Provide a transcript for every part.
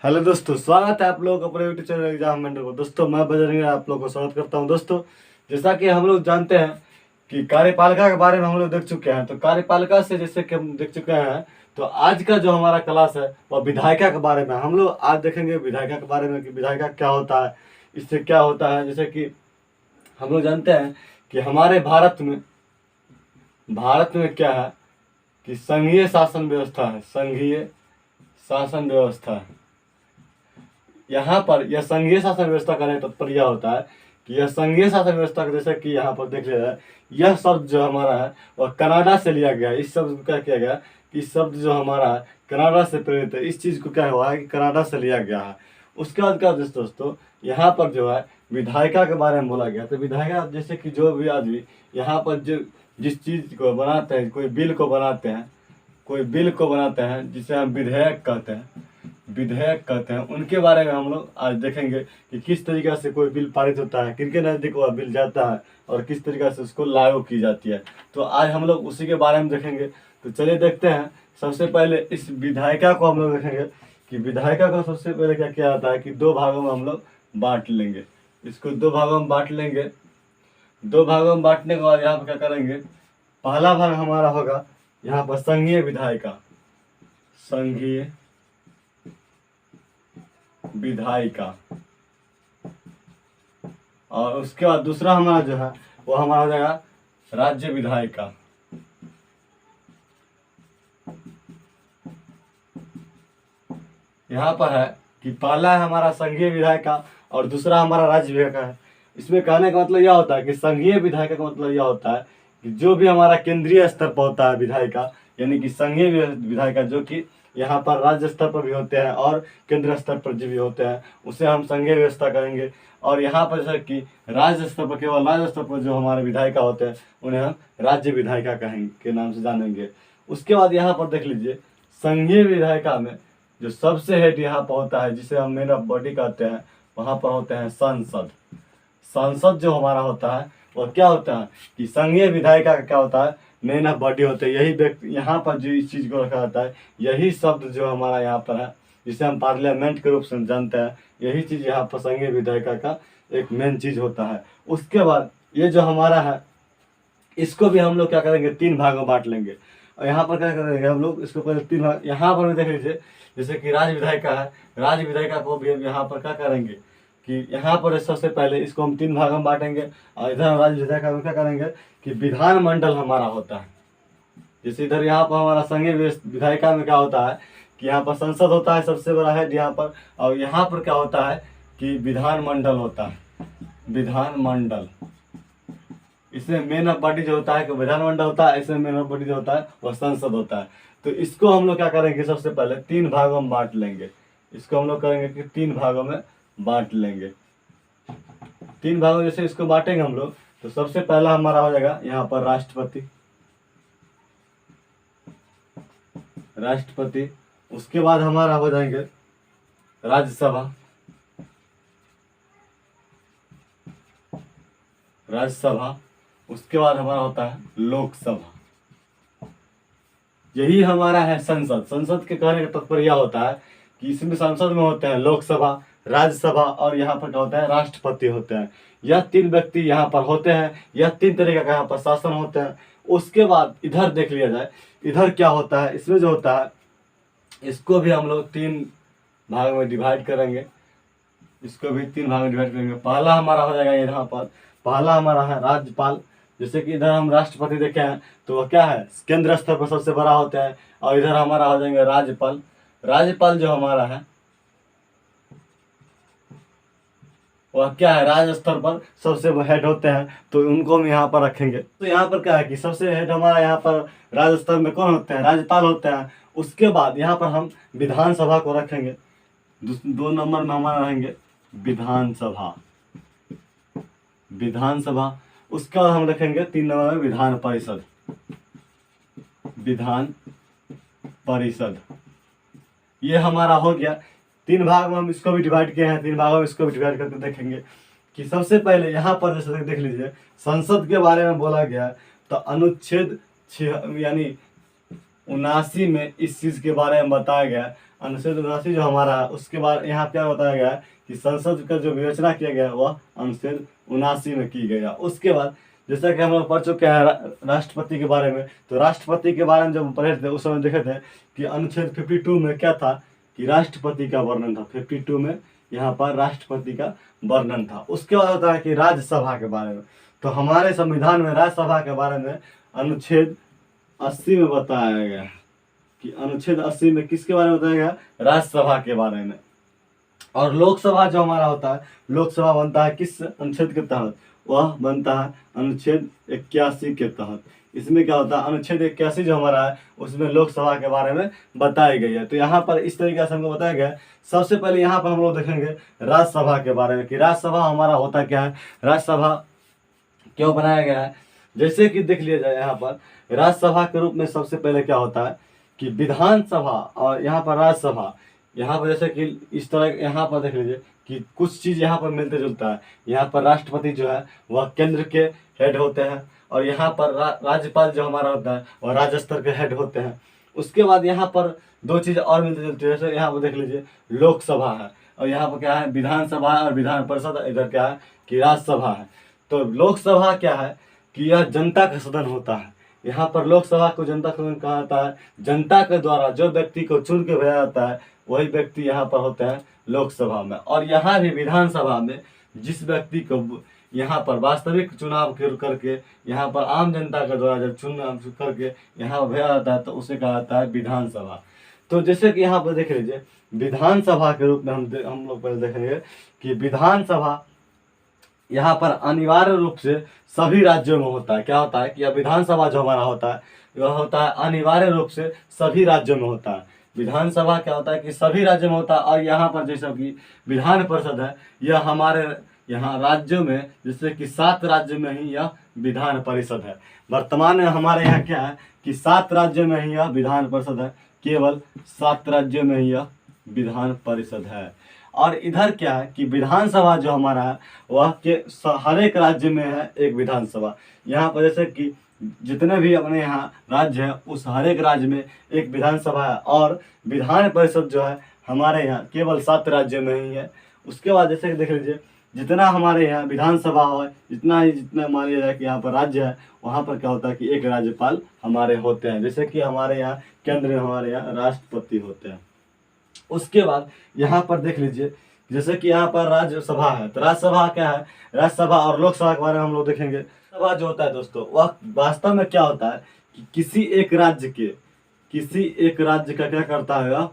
Hello दोस्तों, स्वागत है आप लोगों का अपने यूट्यूब चैनल एग्जाम मेंटर को। दोस्तों मैं बजरंगी आप लोगों को स्वागत करता हूं। दोस्तों जैसा कि हम लोग जानते हैं कि कार्यपालिका के बारे में हम लोग देख चुके हैं, तो कार्यपालिका से जैसे कि हम देख चुके हैं, तो आज का जो हमारा क्लास है वह विधायिका के बारे में हम लोग आज देखेंगे। विधायिका के बारे में कि विधायिका क्या होता है, इससे क्या होता है। जैसे कि हम लोग जानते हैं कि हमारे भारत में क्या है कि संघीय शासन व्यवस्था है। संघीय शासन व्यवस्था है। यहाँ पर यह संघीय शासन व्यवस्था का तात्पर्य यह होता है कि यह संघीय शासन व्यवस्था का, जैसे कि यहाँ पर देख लिया जाए, यह शब्द जो हमारा है वह कनाडा से लिया गया है। इस शब्द को क्या किया गया कि इस शब्द जो हमारा है कनाडा से प्रेरित है। इस चीज़ को क्या हुआ है कि कनाडा से लिया गया है। उसके बाद क्या दोस्तों, यहाँ पर जो है विधायिका के बारे में बोला गया। तो विधायिका जैसे कि जो भी आदमी यहाँ पर जो जिस चीज़ को बनाते हैं, कोई बिल को बनाते हैं जिसे हम विधेयक कहते हैं, उनके बारे में हम लोग आज देखेंगे कि किस तरीके से कोई बिल पारित होता है, किनके नज़दीक वह बिल जाता है और किस तरीके से उसको लागू की जाती है। तो आज हम लोग उसी के बारे में देखेंगे। तो चलिए देखते हैं। सबसे पहले इस विधायिका को हम लोग देखेंगे कि विधायिका को सबसे पहले क्या किया जाता है कि दो भागों में हम लोग बांट लेंगे। इसको दो भागों में बांट लेंगे। दो भागों में बांटने के बाद यहाँ पर क्या करेंगे, पहला भाग हमारा होगा यहाँ पर संघीय विधायिका, और उसके बाद दूसरा हमारा जो है वो हमारा हो जाएगा राज्य विधायिका। यहाँ पर है कि पहला है हमारा संघीय विधायिका और दूसरा हमारा राज्य विधायिका है। इसमें कहने का मतलब यह होता है कि संघीय विधायिका का मतलब यह होता है कि जो भी हमारा केंद्रीय स्तर पर होता है विधायिका, यानी कि संघीय विधायिका जो कि यहाँ पर राज्य स्तर पर भी होते हैं और केंद्र स्तर पर जो भी होते हैं उसे हम संघीय व्यवस्था कहेंगे। और यहाँ पर जैसे कि राज्य स्तर पर, केवल राज्य स्तर पर जो हमारे विधायिका होते हैं उन्हें हम राज्य विधायिका कहेंगे के नाम से जानेंगे। उसके बाद यहाँ पर देख लीजिए, संघीय विधायिका में जो सबसे हेड यहाँ पर होता है, जिसे हम मेन ऑफ बॉडी कहते हैं, वहाँ पर होते हैं संसद जो हमारा होता है वह क्या होता है कि संघीय विधायिका का क्या होता है, मेन ऑफ बॉडी होते हैं। यही व्यक्ति यहाँ पर जो इस चीज़ को रखा जाता है, यही शब्द जो हमारा यहाँ पर है जिसे हम पार्लियामेंट के रूप से जानते हैं, यही चीज़ यहाँ पर संघीय विधायिका का एक मेन चीज़ होता है। उसके बाद ये जो हमारा है इसको भी हम लोग क्या करेंगे, तीन भागों में बांट लेंगे। और यहाँ पर क्या करेंगे हम लोग, इसको पहले तीन भाग, यहाँ पर भी देख लीजिए, जैसे कि राज्य विधायिका है, राज्य विधायिका को भी हम यहाँ पर क्या करेंगे कि यहाँ पर सबसे पहले इसको हम तीन भागों में बांटेंगे। और इधर राज्य विधायिका में क्या करेंगे कि विधानमंडल हमारा होता है। जैसे इधर यहाँ पर हमारा संघीय विधायिका में क्या होता है कि यहाँ पर संसद होता है सबसे बड़ा हेड यहाँ पर, और यहाँ पर क्या होता है कि विधानमंडल होता है। विधानमंडल, इसमें मेन ऑफ बॉडी जो होता है कि विधानमंडल होता है, इसमें मेन ऑफ बॉडी जो होता है वह संसद होता है। तो इसको हम लोग क्या करेंगे, सबसे पहले तीन भागों में बांट लेंगे। इसको हम लोग करेंगे कि तीन भागों में बांट लेंगे। तीन भागों जैसे इसको बांटेंगे हम लोग, तो सबसे पहला हमारा हो जाएगा यहाँ पर राष्ट्रपति। उसके बाद हमारा हो जाएंगे राज्यसभा। उसके बाद हमारा होता है लोकसभा। यही हमारा है संसद के कहने का तात्पर्य यह होता है कि इसमें संसद में होते हैं लोकसभा, राज्यसभा और यहाँ पर क्या होता है, राष्ट्रपति होते हैं। यह तीन व्यक्ति यहाँ पर होते हैं। यह तीन तरीके का यहाँ पर शासन होते हैं। उसके बाद इधर देख लिया जाए, इधर क्या होता है, इसमें जो होता है इसको भी हम लोग तीन भाग में डिवाइड करेंगे। इसको भी तीन भाग में डिवाइड करेंगे। पहला हमारा हो जाएगा यहाँ पर, पहला हमारा है राज्यपाल। जैसे कि इधर हम राष्ट्रपति देखे हैं तो वह क्या है, केंद्र स्तर पर सबसे बड़ा होता है। और इधर हमारा हो जाएंगे राज्यपाल जो हमारा है वह क्या है, राज्य स्तर पर सबसे हेड होते हैं, तो उनको हम यहाँ पर रखेंगे। तो यहाँ पर क्या है कि सबसे हेड हमारा यहाँ पर राज्य स्तर में कौन होते हैं, राज्यपाल होते हैं। उसके बाद यहाँ पर हम विधानसभा को रखेंगे, दो नंबर में हमारा रहेंगे विधानसभा। उसके बाद हम रखेंगे तीन नंबर में विधान परिषद। ये हमारा हो गया। तीन भाग में हम इसको भी डिवाइड किए हैं, तीन भागों में इसको भी डिवाइड करके देखेंगे कि सबसे पहले यहाँ पर जैसे देख लीजिए, संसद के बारे में बोला गया तो अनुच्छेद यानी 79 में इस चीज़ के बारे में बताया गया। अनुच्छेद 79 जो हमारा है उसके बाद यहाँ क्या बताया गया है कि संसद का जो विवेचना किया गया है वह अनुच्छेद 79 में की गया। उसके बाद जैसा कि हम लोग पढ़ चुके हैं राष्ट्रपति के बारे में, तो राष्ट्रपति के बारे में जब पढ़े थे उस समय देखे थे कि अनुच्छेद 52 में क्या था कि राष्ट्रपति का वर्णन था। 52 में यहाँ पर राष्ट्रपति का वर्णन था। उसके बाद होता है कि राज्यसभा के बारे में, तो हमारे संविधान में राज्यसभा के बारे में अनुच्छेद 80 में बताया गया है कि अनुच्छेद 80 में किसके बारे में बताया गया, राज्यसभा के बारे में। और लोकसभा जो हमारा होता है, लोकसभा बनता है किस अनुच्छेद के तहत, वह बनता है अनुच्छेद 81 के तहत। इसमें क्या होता है, अनुच्छेद 81 जो हमारा है उसमें लोकसभा के बारे में बताई गई है। तो यहाँ पर इस तरीके से हमको बताया गया है। सबसे पहले यहाँ पर हम लोग देखेंगे राज्यसभा के बारे में कि राज्यसभा हमारा होता क्या है, राज्यसभा क्यों बनाया गया है। जैसे कि देख लिया जाए यहाँ पर राज्यसभा के रूप में सबसे पहले क्या होता है कि विधानसभा और यहाँ पर राज्यसभा, यहाँ पर जैसे कि इस तरह यहाँ पर देख लीजिए कि कुछ चीज़ यहाँ पर मिलते जुलता है। यहाँ पर राष्ट्रपति जो है वह केंद्र के हेड होते हैं और यहाँ पर राज्यपाल जो हमारा होता है वह राज्य स्तर के हेड होते हैं। उसके बाद यहाँ पर दो चीज़ और मिलती जुलती है। जैसे यहाँ पर देख लीजिए लोकसभा है और यहाँ पर क्या है विधानसभा है और विधान परिषद, इधर क्या है कि राज्यसभा है। तो लोकसभा क्या है कि यह जनता का सदन होता है। यहाँ पर लोकसभा को जनता का सदन कहा जाता है। जनता के द्वारा जो व्यक्ति को चुन के भेजा जाता है वही व्यक्ति यहाँ पर होते हैं लोकसभा में। और यहाँ भी विधानसभा में जिस व्यक्ति को यहाँ पर वास्तविक चुनाव करके यहाँ पर आम जनता के द्वारा जब चुनाव करके यहाँ पर भेजा जाता है तो उसे कहा जाता है विधानसभा। तो जैसे कि यहाँ पर देख लीजिए विधानसभा के रूप में हम लोग पहले देखेंगे कि विधानसभा यहाँ पर अनिवार्य रूप से सभी राज्यों में होता है। क्या होता है कि यह विधानसभा जो हमारा होता है वह होता है अनिवार्य रूप से सभी राज्यों में होता है। विधानसभा क्या होता है कि सभी राज्यों में होता है। और यहाँ पर जैसा कि विधान परिषद है यह हमारे यहाँ राज्यों में जैसे कि 7 राज्यों में ही यह विधान परिषद है। वर्तमान में हमारे यहाँ क्या है कि 7 राज्यों में ही यह विधान परिषद है, केवल 7 राज्यों में ही यह विधान परिषद है। और इधर क्या है कि विधानसभा जो हमारा है वह के हर एक राज्य में है एक विधानसभा। यहाँ पर जैसे कि जितने भी अपने यहाँ राज्य है उस हर एक राज्य में एक विधानसभा है और विधान परिषद जो है हमारे यहाँ केवल 7 राज्यों में ही है। उसके बाद जैसे कि देख लीजिए जितना हमारे यहाँ विधानसभा हो जितना मान लिया जाए कि यहाँ पर राज्य है वहाँ पर क्या होता है कि एक राज्यपाल हमारे होते हैं। जैसे कि हमारे यहाँ केंद्र में हमारे यहाँ राष्ट्रपति होते हैं। उसके बाद यहाँ पर देख लीजिए जैसे कि यहाँ पर राज्यसभा है, तो राज्यसभा क्या है, राज्यसभा और लोकसभा के बारे में हम लोग देखेंगे। सभा जो होता है दोस्तों वह वास्तव में क्या होता है कि किसी एक राज्य का क्या करता है,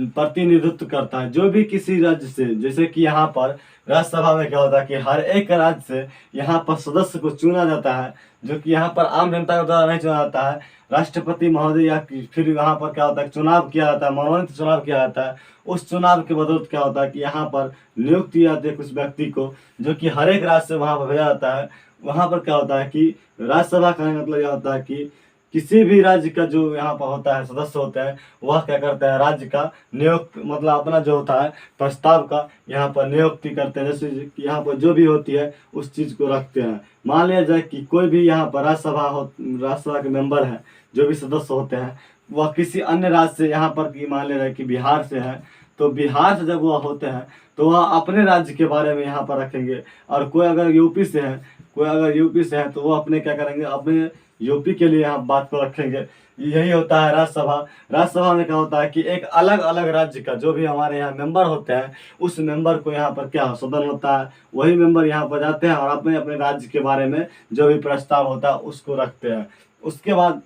प्रतिनिधित्व करता है। जो भी किसी राज्य से, जैसे कि यहाँ पर राज्यसभा में क्या होता है कि हर एक राज्य से यहाँ पर सदस्य को चुना जाता है, जो कि यहाँ पर आम जनता के द्वारा नहीं चुना जाता है। राष्ट्रपति महोदय या फिर यहाँ पर क्या होता है चुनाव किया जाता है, मनोनीत चुनाव किया जाता है। उस चुनाव के बदौलत क्या होता है कि यहाँ पर नियुक्त किया जाती है कुछ व्यक्ति को, जो कि हर एक राज्य से वहाँ पर भेजा जाता है। वहाँ पर क्या होता है कि राज्यसभा का मतलब यह होता है कि किसी भी राज्य का जो यहाँ पर होता है सदस्य होता है वह क्या करता है राज्य का नियुक्त मतलब अपना जो होता है प्रस्ताव का यहाँ पर नियुक्ति करते हैं। जैसे कि यहाँ पर जो भी होती है उस चीज़ को रखते हैं। मान लिया जाए कि कोई भी यहाँ पर राज्यसभा के मेंबर हैं, जो भी सदस्य होते हैं वह किसी अन्य राज्य से यहाँ पर की मान लिया जाए कि बिहार से है, तो बिहार से जब वह होते हैं तो वह अपने राज्य के बारे में यहाँ पर रखेंगे। और कोई अगर यूपी से है तो वो अपने क्या करेंगे, अपने यूपी के लिए यहाँ बात को रखेंगे। यही होता है राज्यसभा। राज्यसभा में क्या होता है कि एक अलग अलग राज्य का जो भी हमारे यहाँ मेंबर होते हैं उस मेंबर को यहाँ पर क्या सदन होता है, वही मेंबर यहाँ पर जाते हैं और अपने अपने राज्य के बारे में जो भी प्रस्ताव होता है उसको रखते हैं। उसके बाद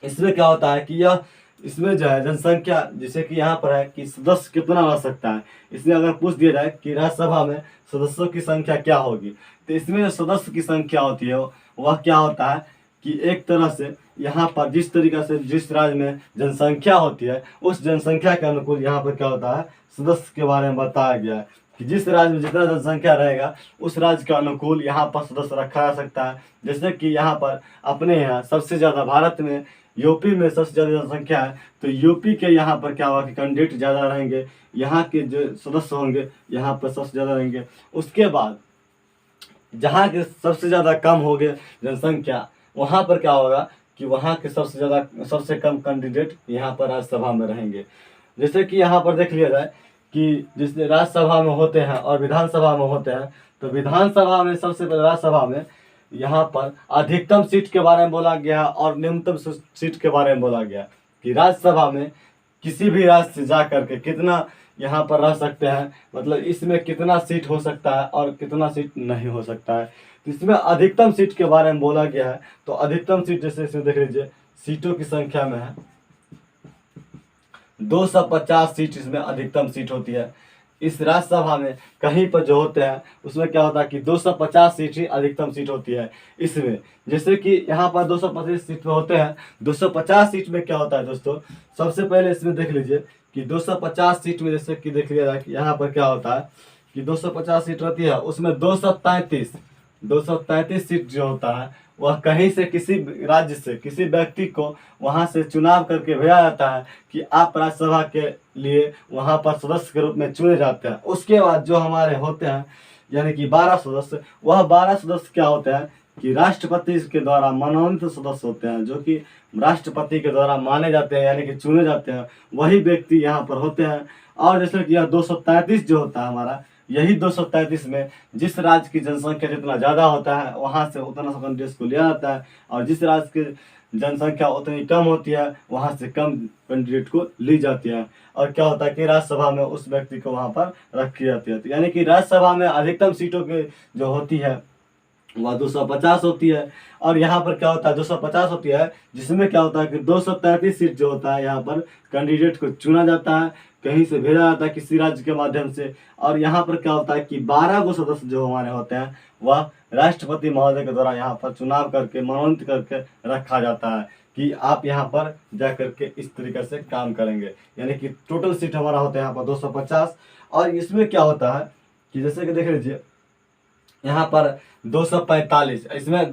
इसमें क्या होता है कि यह इसमें जो है जनसंख्या, जैसे कि यहाँ पर है कि सदस्य कितना रह सकता है, इसमें अगर पूछ दिया जाए कि राज्यसभा में सदस्यों की संख्या क्या होगी, तो इसमें जो सदस्य की संख्या होती है वह क्या होता है कि एक तरह से यहाँ पर जिस तरीक़े से जिस राज्य में जनसंख्या होती है उस जनसंख्या के अनुकूल यहाँ पर क्या होता है सदस्य के बारे में बताया गया है कि जिस राज्य में जितना जनसंख्या रहेगा उस राज्य के अनुकूल यहाँ पर सदस्य रखा जा सकता है। जैसे कि यहाँ पर अपने यहाँ सबसे ज़्यादा भारत में यूपी में सबसे ज़्यादा जनसंख्या है, तो यूपी के यहाँ पर क्या होगा कि कैंडिडेट ज़्यादा रहेंगे, यहाँ के जो सदस्य होंगे यहाँ पर सबसे ज़्यादा रहेंगे। उसके बाद जहाँ के सबसे ज़्यादा कम हो गए जनसंख्या वहाँ पर क्या होगा कि वहाँ के सबसे कम कैंडिडेट यहाँ पर राज्यसभा में रहेंगे। जैसे कि यहाँ पर देख लिया जाए कि जिस राज्यसभा में होते हैं और विधानसभा में होते हैं, तो विधानसभा में सबसे पहले राज्यसभा में यहाँ पर अधिकतम सीट के बारे में बोला गया और न्यूनतम सीट के बारे में बोला गया कि राज्यसभा में किसी भी राज्य से जा करके कितना यहाँ पर रह सकते हैं, मतलब इसमें कितना सीट हो सकता है और कितना सीट नहीं हो सकता है। तो इसमें अधिकतम सीट के बारे में बोला गया है। तो अधिकतम सीट जैसे इसमें देख लीजिए सीटों की संख्या में है 250 सीट, इसमें अधिकतम सीट होती है। इस राज्यसभा में कहीं पर जो होते हैं उसमें क्या होता है कि 250 सीट ही अधिकतम सीट होती है इसमें। जैसे कि यहाँ पर 225 सीट में होते हैं, 250 सीट में क्या होता है दोस्तों, सबसे पहले इसमें देख लीजिए कि 250 सीट में जैसे कि देख लिया जाए कि यहाँ पर क्या होता है कि 250 सीट रहती है, उसमें 233 सीट जो होता है वह कहीं से किसी राज्य से किसी व्यक्ति को वहां से चुनाव करके भेजा जाता है कि आप राज्यसभा के लिए वहां पर सदस्य के रूप में चुने जाते हैं। उसके बाद जो हमारे होते हैं यानी कि 12 सदस्य, वह 12 सदस्य क्या होते हैं कि राष्ट्रपति के द्वारा मनोनीत सदस्य होते हैं, जो कि राष्ट्रपति के द्वारा माने जाते हैं यानी कि चुने जाते हैं, वही व्यक्ति यहाँ पर होते हैं। और जैसे कि यह 233 जो होता है हमारा, यही 233 में जिस राज्य की जनसंख्या जितना ज़्यादा होता है वहाँ से उतना कैंडिडेट को लिया जाता है, और जिस राज्य की जनसंख्या उतनी कम होती है वहाँ से कम कैंडिडेट को ली जाती है। और क्या होता है कि राज्यसभा में उस व्यक्ति को वहाँ पर रखी जाती है। यानी कि राज्यसभा में अधिकतम सीटों की जो होती है वह 250 होती है, और यहाँ पर क्या होता है 250 होती है, जिसमें क्या होता है कि 233 सीट जो होता है यहाँ पर कैंडिडेट को चुना जाता है, कहीं से भेजा जाता है किसी राज्य के माध्यम से। और यहाँ पर क्या होता है कि 12 गो सदस्य जो हमारे होते हैं वह राष्ट्रपति महोदय के द्वारा यहाँ पर चुनाव करके मनोनीत करके रखा जाता है कि आप यहाँ पर जा करके इस तरीके से काम करेंगे। यानी कि टोटल सीट हमारा होता है यहाँ पर 250। और इसमें क्या होता है कि जैसे कि देख लीजिए यहाँ पर 245, इसमें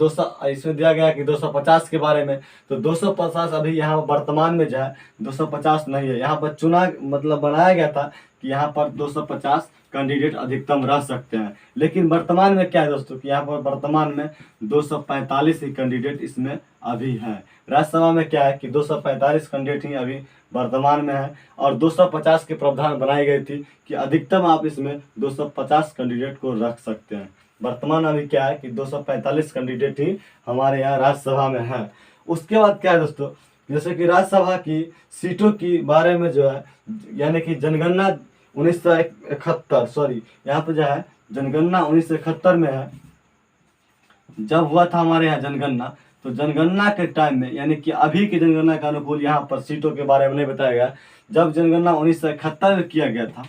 दिया गया कि 250 के बारे में, तो 250 अभी यहाँ वर्तमान में जो है 250 नहीं है, यहाँ पर मतलब बनाया गया था कि यहाँ पर 250 कैंडिडेट अधिकतम रह सकते हैं। लेकिन वर्तमान में क्या है दोस्तों कि यहाँ पर वर्तमान में 245 ही कैंडिडेट इसमें अभी है। राज्यसभा में क्या है कि 245 कैंडिडेट ही अभी वर्तमान में है, और 250 के प्रावधान बनाई गई थी कि अधिकतम आप इसमें 250 कैंडिडेट को रख सकते हैं। वर्तमान अभी क्या है कि 245 कैंडिडेट ही हमारे यहाँ राज्यसभा में है। उसके बाद क्या है दोस्तों, जैसे कि राज्यसभा की सीटों की बारे में जो है यानी कि जनगणना 1971 यहाँ पे जो है जनगणना 1971 में है, जब हुआ था हमारे यहाँ जनगणना, तो जनगणना के टाइम में यानी कि अभी की जनगणना के अनुकूल यहाँ पर सीटों के बारे में नहीं बताया गया। जब जनगणना 1971 में किया गया था,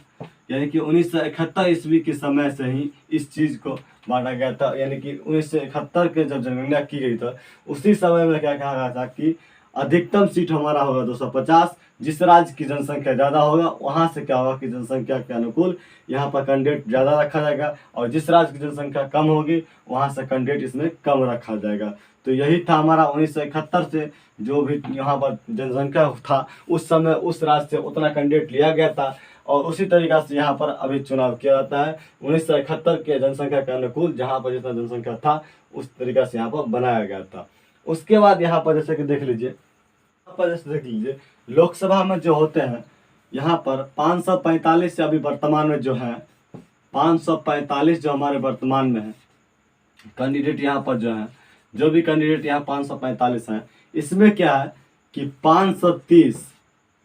यानी कि 1971 ईस्वी के समय से ही इस चीज़ को बांटा गया था। यानी कि 1971 के जब जनगणना की गई था उसी समय में क्या कहा गया था कि अधिकतम सीट हमारा होगा 250। जिस राज्य की जनसंख्या ज़्यादा होगा वहाँ से क्या होगा कि जनसंख्या के अनुकूल यहाँ पर कैंडिडेट ज़्यादा रखा जाएगा, और जिस राज्य की जनसंख्या कम होगी वहाँ से कैंडिडेट इसमें कम रखा जाएगा। तो यही था हमारा 1971 से जो भी यहाँ पर जनसंख्या था उस समय उस राज्य से उतना कैंडिडेट लिया गया था, और उसी तरीक़ा से यहाँ पर अभी चुनाव किया जाता है 1971 के जनसंख्या के अनुकूल, जहाँ पर जितना जनसंख्या था उस तरीक़ा से यहाँ पर बनाया गया था। उसके बाद यहाँ पर जैसे कि देख लीजिए, यहाँ पर जैसे देख लीजिए लोकसभा में जो होते हैं यहाँ पर 545 से अभी वर्तमान में जो है 545 जो हमारे वर्तमान में है कैंडिडेट, यहाँ पर जो है जो भी कैंडिडेट यहाँ 545 हैं, इसमें क्या है कि 530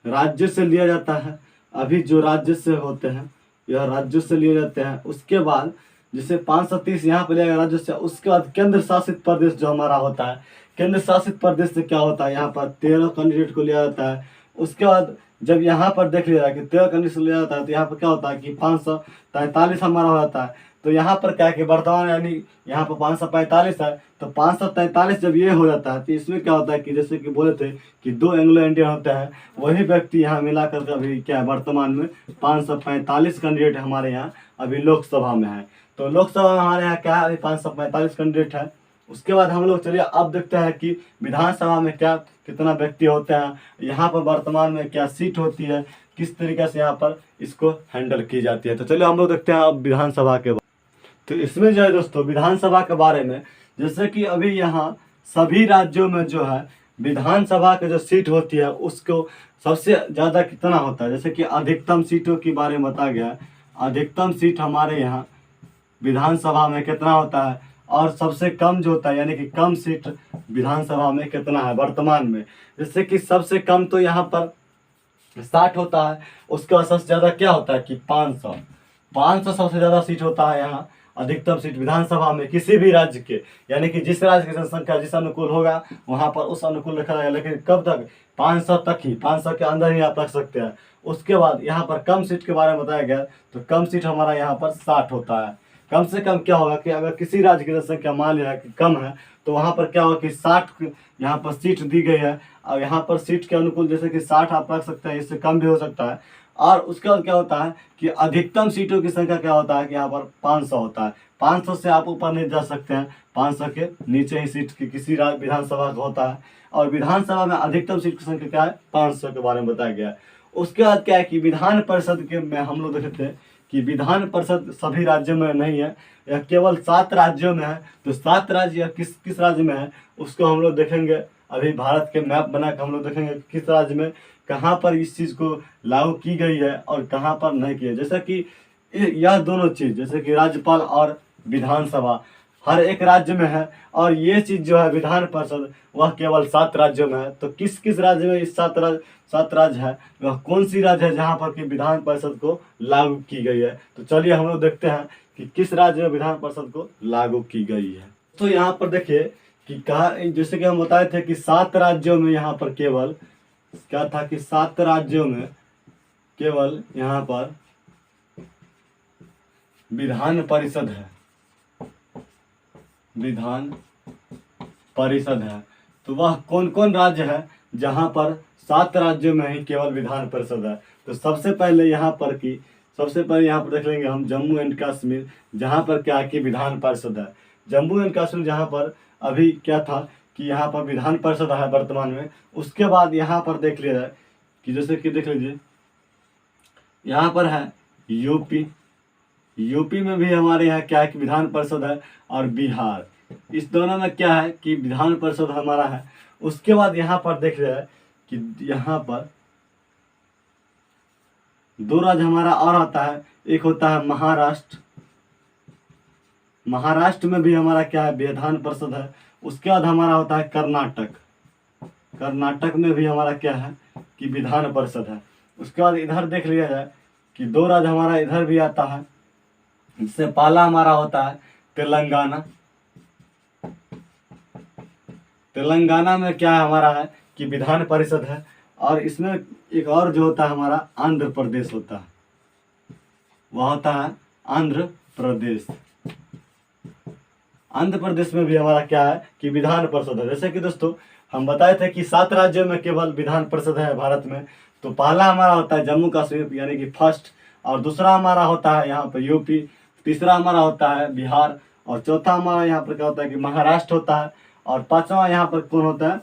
राज्यों से लिया जाता है। अभी जो राज्य से होते हैं यह राज्यों से लिए जाते हैं। उसके बाद जैसे 530 यहाँ पर लिया गया राज्यों से, उसके बाद केंद्र शासित प्रदेश जो हमारा होता है, केंद्र शासित प्रदेश से क्या होता है यहाँ पर 13 कैंडिडेट को लिया जाता है। उसके बाद जब यहाँ पर देख लिया जाए कि 13 कैंडिडेट लिया जाता है तो यहाँ पर क्या होता है कि 543 हमारा हो जाता है। तो यहाँ पर क्या है कि वर्तमान यानी यहाँ पर 545 है, तो 543 जब ये हो जाता है तो इसमें क्या होता है कि जैसे कि बोले थे कि 2 एंग्लो इंडियन होते हैं, वही व्यक्ति यहाँ मिला कर अभी क्या है वर्तमान में 545 कैंडिडेट हमारे यहाँ अभी लोकसभा में है। तो लोकसभा में हमारे यहाँ क्या है अभी 545 कैंडिडेट है। उसके बाद हम लोग चलिए अब देखते हैं कि विधानसभा में क्या कितना व्यक्ति होते हैं, यहाँ पर वर्तमान में क्या सीट होती है, किस तरीके से यहाँ पर इसको हैंडल की जाती है। तो चलिए हम लोग देखते हैं अब विधानसभा के। तो इसमें जो है दोस्तों विधानसभा के बारे में, जैसे कि अभी यहाँ सभी राज्यों में जो है विधानसभा की जो सीट होती है उसको सबसे ज़्यादा कितना होता है, जैसे कि अधिकतम सीटों के बारे में बताया गया है। अधिकतम सीट हमारे यहाँ विधानसभा में कितना होता है, और सबसे कम जो होता है यानी कि कम सीट विधानसभा में कितना है वर्तमान में। जैसे कि सबसे कम तो यहाँ पर 60 होता है, उसका सबसे ज़्यादा क्या होता है कि 500 सबसे ज़्यादा सीट होता है यहाँ अधिकतम सीट विधानसभा में किसी भी राज्य के, यानी कि जिस राज्य की जनसंख्या जिस अनुकूल होगा वहाँ पर उस अनुकूल रखा जाएगा। लेकिन कब तक, 500 तक ही, 500 के अंदर ही आप रख सकते हैं। उसके बाद यहाँ पर कम सीट के बारे में बताया गया, तो कम सीट हमारा यहाँ पर 60 होता है। कम से कम क्या होगा कि अगर किसी राज्य की जनसंख्या मान लिया कि कम है, तो वहाँ पर क्या होगा कि 60 यहाँ पर सीट दी गई है, और यहाँ पर सीट के अनुकूल जैसे कि 60 आप रख सकते हैं, इससे कम भी हो सकता है। और उसके बाद क्या होता है कि अधिकतम सीटों की संख्या क्या होता है कि यहाँ पर 500 होता है। 500 से आप ऊपर नहीं जा सकते हैं, 500 के नीचे ही सीट की किसी राज्य विधानसभा का होता है। और विधानसभा में अधिकतम सीट की संख्या क्या है, 500 के बारे में बताया गया है। उसके बाद क्या है कि विधान परिषद के में हम लोग देखते हैं कि विधान परिषद सभी राज्यों में नहीं है, यह केवल 7 राज्यों में है। तो 7 राज्य या किस किस राज्य में है उसको हम लोग देखेंगे। अभी भारत के मैप बना के हम लोग देखेंगे कि किस राज्य में कहाँ पर इस चीज़ को लागू की गई है और कहाँ पर नहीं की है। जैसे कि यह दोनों चीज़, जैसे कि राज्यपाल और विधानसभा हर एक राज्य में है, और ये चीज़ जो है विधान परिषद वह केवल 7 राज्यों में है। तो किस किस राज्य में इस 7 राज्य है, वह कौन सी राज्य है जहाँ पर कि विधान परिषद को लागू की गई है। तो चलिए हम लोग देखते हैं कि किस राज्य में विधान परिषद को लागू की गई है। तो यहाँ पर देखिए कि कहा, जैसे कि हम बताए थे कि 7 राज्यों में यहाँ पर केवल क्या था कि 7 राज्यों में केवल यहाँ पर विधान परिषद है, विधान परिषद है। तो वह कौन कौन राज्य है जहाँ पर 7 राज्यों में ही केवल विधान परिषद है। तो सबसे पहले यहाँ पर देख लेंगे हम जम्मू एंड कश्मीर, जहाँ पर क्या है कि विधान परिषद है। जम्मू एंड कश्मीर जहाँ पर अभी क्या था कि यहाँ पर विधान परिषद है वर्तमान में। उसके बाद यहाँ पर देख लिया जाए कि जैसे कि देख लीजिए यहाँ पर है यूपी में भी हमारे यहाँ क्या है कि विधान परिषद है, और बिहार, इस दोनों में क्या है कि विधान परिषद हमारा है। उसके बाद यहाँ पर देख लिया जाए कि यहाँ पर 2 राज्य हमारा और आता है, एक होता है महाराष्ट्र। महाराष्ट्र में भी हमारा क्या है विधान परिषद है। उसके बाद हमारा होता है कर्नाटक में भी हमारा क्या है कि विधान परिषद है। उसके बाद इधर देख लिया जाए कि 2 राज्य हमारा इधर भी आता है, जिससे पहला हमारा होता है तेलंगाना में क्या हमारा है कि विधान परिषद है। और इसमें एक और जो होता है हमारा आंध्र प्रदेश होता है, वह होता है आंध्र प्रदेश। आंध्र प्रदेश में भी हमारा क्या है कि विधान परिषद है। जैसे कि दोस्तों हम बताए थे कि 7 राज्यों में केवल विधान परिषद है भारत में। तो पहला हमारा होता है जम्मू कश्मीर यानी कि फर्स्ट, और दूसरा हमारा होता है यहाँ पर यूपी, तीसरा हमारा होता है बिहार, और चौथा हमारा यहाँ पर क्या होता है कि महाराष्ट्र होता है, और 5वां यहाँ पर कौन होता है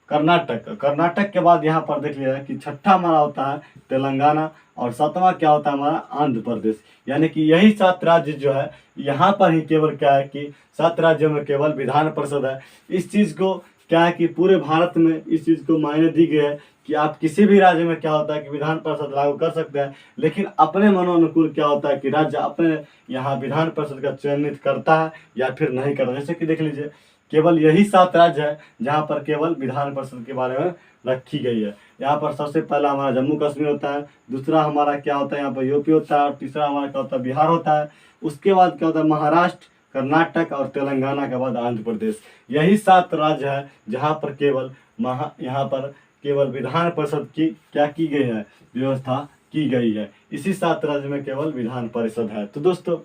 कर्नाटक के बाद यहाँ पर देख लिया कि 6ठा हमारा होता है तेलंगाना, और 7वां क्या होता है हमारा आंध्र प्रदेश। यानी कि यही 7 राज्य जो है यहाँ पर ही केवल क्या है कि 7 राज्यों में केवल विधान परिषद है। इस चीज़ को क्या है कि पूरे भारत में इस चीज़ को मायने दी गई है कि आप किसी भी राज्य में क्या होता है कि विधान परिषद लागू कर सकते हैं, लेकिन अपने मनोनुकूल क्या होता है कि राज्य अपने यहाँ विधान परिषद का चयनित करता है या फिर नहीं करता। जैसे कि देख लीजिए केवल यही 7 राज्य है जहाँ पर केवल विधान परिषद के बारे में रखी गई है। यहाँ पर सबसे पहला हमारा जम्मू कश्मीर होता है, दूसरा हमारा क्या होता है यहाँ पर यूपी होता है, और तीसरा हमारा क्या होता है बिहार होता है। उसके बाद क्या होता है महाराष्ट्र, कर्नाटक और तेलंगाना के बाद आंध्र प्रदेश। यही 7 राज्य है जहाँ पर केवल विधान परिषद की क्या की गई है, व्यवस्था की गई है। इसी 7 राज्य में केवल विधान परिषद है। तो दोस्तों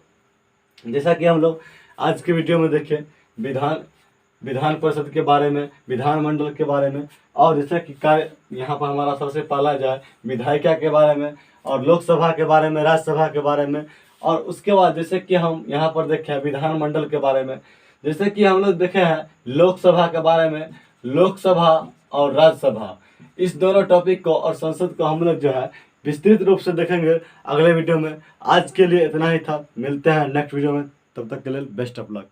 जैसा कि हम लोग आज के वीडियो में देखें विधान परिषद के बारे में, विधानमंडल के बारे में, और जैसे कि कार्य यहाँ पर हमारा सबसे पहला जाए विधायिका के बारे में, और लोकसभा के बारे में, राज्यसभा के बारे में, और उसके बाद जैसे कि हम यहाँ पर देखें विधानमंडल के बारे में, जैसे कि हम लोग देखे हैं लोकसभा के बारे में, लोकसभा और राज्यसभा, इस दोनों टॉपिक को और संसद को हम लोग जो है विस्तृत रूप से देखेंगे अगले वीडियो में। आज के लिए इतना ही था, मिलते हैं नेक्स्ट वीडियो में, तब तक के लिए बेस्ट ऑफ लक।